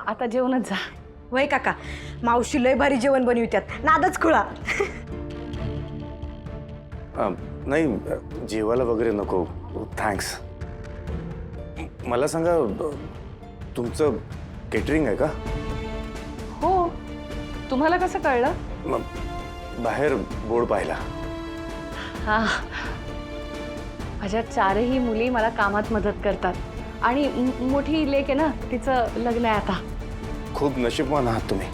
आता जेवणच जा. वय काका, मावशी लय भारी जेवण बनवित्यात, नादच खुळा. नाही, जेवायला वगैरे नको, थँक्स. मला सांगा, तुमचं केटरिंग आहे का? हो, तुम्हाला कसं कळलं? बाहेर बोर्ड पाहिला. हां, माझ्या 4ही मुली मला कामात मदत करतात आणि मोठी लेक आहे ना, तिचं लग्न आहे आता. खूप नशीबवान आहात तुम्ही.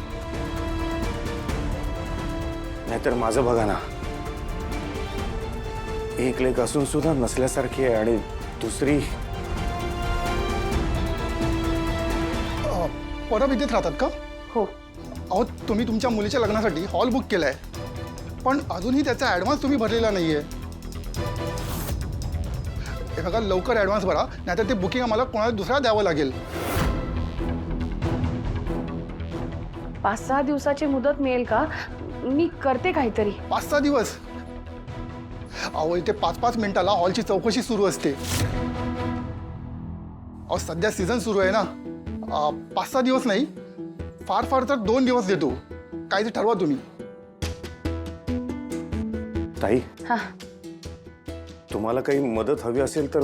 नाहीतर माझं बघा ना, एक लेक असून सुद्धा नसल्यासारखी आहे आणि दुसरी. परब इथेच राहतात का? हो. अहो, तुम्ही तुमच्या मुलीच्या लग्नासाठी हॉल बुक केलाय, पण अजूनही त्याचा ॲडव्हान्स तुम्ही भरलेला नाहीये. हे बघा, लवकर ॲडव्हान्स भरा, नाहीतर ते बुकिंग आम्हाला कोणाला दुसऱ्या द्यावं लागेल. 5-6 दिवसाची मुदत मिळेल का? मी करते काहीतरी. 5-6 दिवस? अहो, इथे 5-5 मिनिटाला हॉलची चौकशी सुरू असते. अहो, सध्या सीझन सुरू आहे ना. 5-6 दिवस नाही, फार फार तर 2 दिवस देतो. काय ते ठरवा तुम्ही. ताई, हां, तुम्हाला काही मदत हवी असेल तर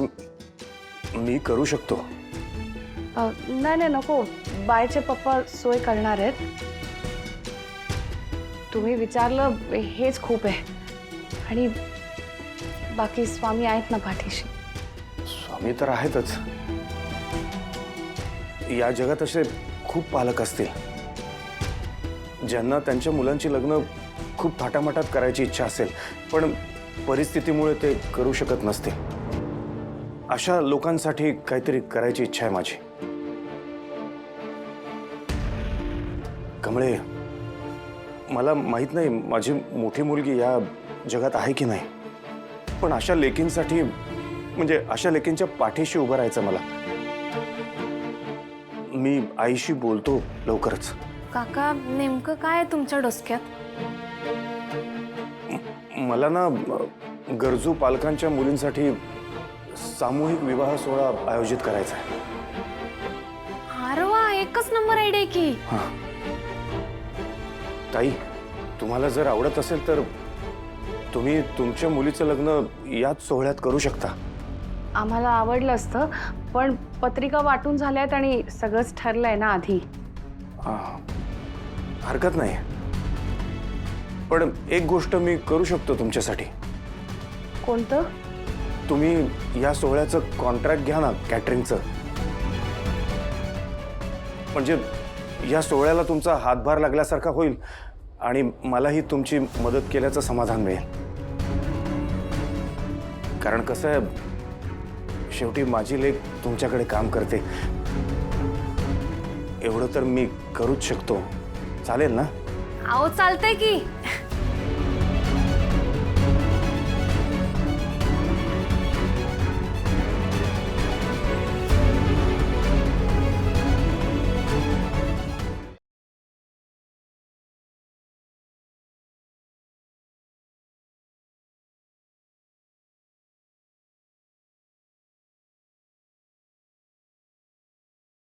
मी करू शकतो. नाही नाही नको, बायचे पप्पा सोय करणार आहेत. तुम्ही विचारलं हेच खूप आहे. आणि बाकी स्वामी आहेत ना पाठीशी. स्वामी तर आहेतच. या जगात असे खूप पालक असतील ज्यांना त्यांच्या मुलांची लग्न खूप थाटामाटात करायची इच्छा असेल, पण परिस्थितीमुळे ते करू शकत नसतील. अशा लोकांसाठी काहीतरी करायची इच्छा आहे माझी. कमळे, मला माहित नाही माझी मोठी मुलगी या जगात आहे की नाही, पण अशा लेकींसाठी, म्हणजे अशा लेकींच्या पाठीशी उभं राहायचं मला. मी आईशी बोलतो लवकरच. काका, नेमकं काय आहे तुमच्या डोसक्यात? मला ना गरजू पालकांच्या मुलींसाठी सामूहिक विवाह सोहळा आयोजित करायचा आहे. अरे वा, एकच नंबर आयडिया आहे की. ताई, तुम्हाला जर आवडत असेल तर तुम्ही तुमच्या मुलीचं लग्न याच सोहळ्यात करू शकता. आम्हाला आवडलं असतं, पण पत्रिका वाटून झाल्यात आणि सगळंच ठरलंय ना आधी. हरकत नाही, पण एक गोष्ट मी करू शकतो तुमच्यासाठी. कोणतं? तुम्ही या सोहळ्याचं कॉन्ट्रॅक्ट घ्या ना, कॅटरिंगचं. म्हणजे या सोहळ्याला तुमचा हातभार लागल्यासारखा होईल आणि मलाही तुमची मदत केल्याचं समाधान मिळेल. कारण कसं आहे, शेवटी माझी लेक तुमच्याकडे काम करते, एवढं तर मी करूच शकतो. चालेल ना? अहो, चालतंय की.